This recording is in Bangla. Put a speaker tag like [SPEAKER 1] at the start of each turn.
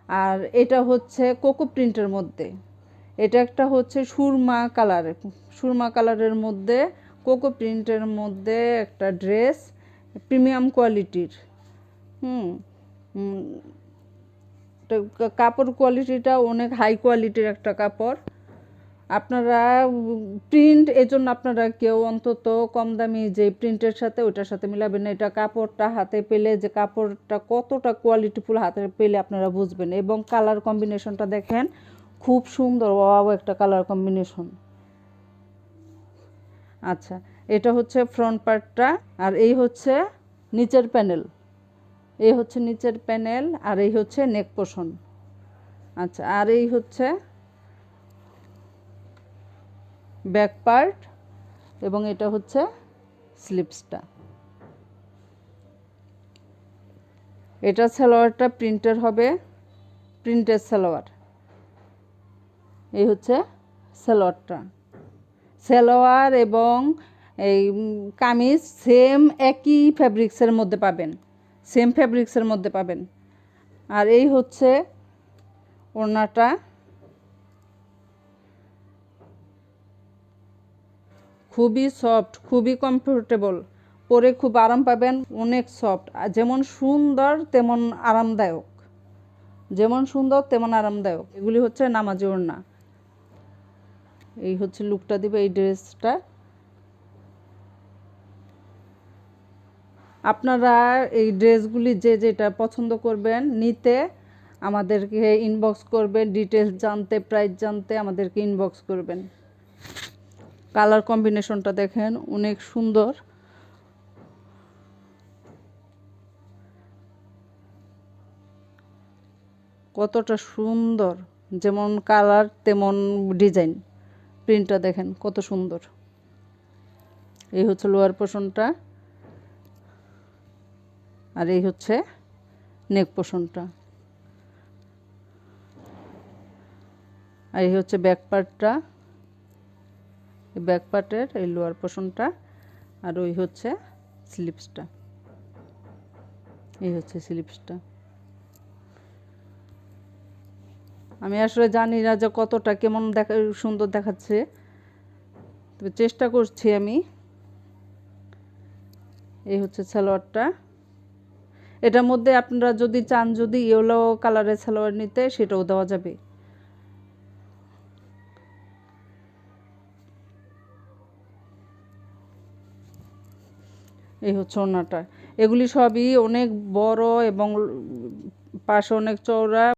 [SPEAKER 1] আর এটা হচ্ছে কোকো প্রিন্টের মধ্যে, এটা একটা হচ্ছে সুরমা কালারের মধ্যে কোকো প্রিন্টের মধ্যে একটা ড্রেস, প্রিমিয়াম কোয়ালিটির। হুম কাপড় কোয়ালিটিটা অনেক হাই কোয়ালিটির একটা কাপড়। আপনারা প্রিন্ট, এজন্য আপনারা কেউ অন্তত কম দামি যে প্রিন্টের সাথে ওইটার সাথে মিলাবেন না। এটা কাপড়টা হাতে পেলে যে কাপড়টা কতটা কোয়ালিটিফুল হাতে পেলে আপনারা বুঝবেন। এবং কালার কম্বিনেশনটা দেখেন, খুব সুন্দর, ওয়াও একটা কালার কম্বিনেশন। আচ্ছা, এটা হচ্ছে ফ্রন্ট পার্টটা, আর এই হচ্ছে নিচের প্যানেল, এই হচ্ছে নিচের প্যানেল, আর এই হচ্ছে নেক পোর্শন। আচ্ছা, আর এই হচ্ছে ব্যাক পার্ট, এবং এটা হচ্ছে স্লিপসটা। এটা সালোয়ারটা প্রিন্টের হবে, প্রিন্টের সালোয়ার। এই হচ্ছে সালোয়ার এবং এই কামিজ সেম একই ফ্যাব্রিক্সের মধ্যে পাবেন, আর এই হচ্ছে ওড়নাটা। খুবই সফট, খুবই কমফোর্টেবল, পরে খুব আরাম পাবেন, অনেক সফট, যেমন সুন্দর তেমন আরামদায়ক। এগুলি হচ্ছে নামাজি ওড়না। এই হচ্ছে লুকটা দিবে এই ড্রেসটা। আপনারা এই ড্রেসগুলি যে যেটা পছন্দ করবেন নিতে আমাদেরকে ইনবক্স করবেন, ডিটেলস জানতে, প্রাইস জানতে আমাদেরকে ইনবক্স করবেন। কালার কম্বিনেশনটা দেখেন, অনেক সুন্দর। কতটা সুন্দর, যেমন কালার তেমন ডিজাইন। প্রিন্টটা দেখেন কত সুন্দর। এই হচ্ছে লোয়ার পোর্শনটা, আর এই হচ্ছে নেক পোর্শনটা, আর এই হচ্ছে ব্যাক পার্টটা, ব্যাক পার্টের এই লোয়ার পোর্শনটা, আর ওই হচ্ছে স্লিপসটা। এই হচ্ছে স্লিপসটা। আমি আসলে জানি না যে কতটা কেমন সুন্দর দেখাচ্ছে, তবে চেষ্টা করছি আমি। এই হচ্ছে সালোয়ারটা। এটার মধ্যে আপনারা যদি চান, যদি ইয়েলো কালারের সালোয়ার নিতে, সেটাও দেওয়া যাবে। এই হচ্ছে ওড়নাটা। এগুলি সবই অনেক বড় এবং পাশে অনেক চওড়া।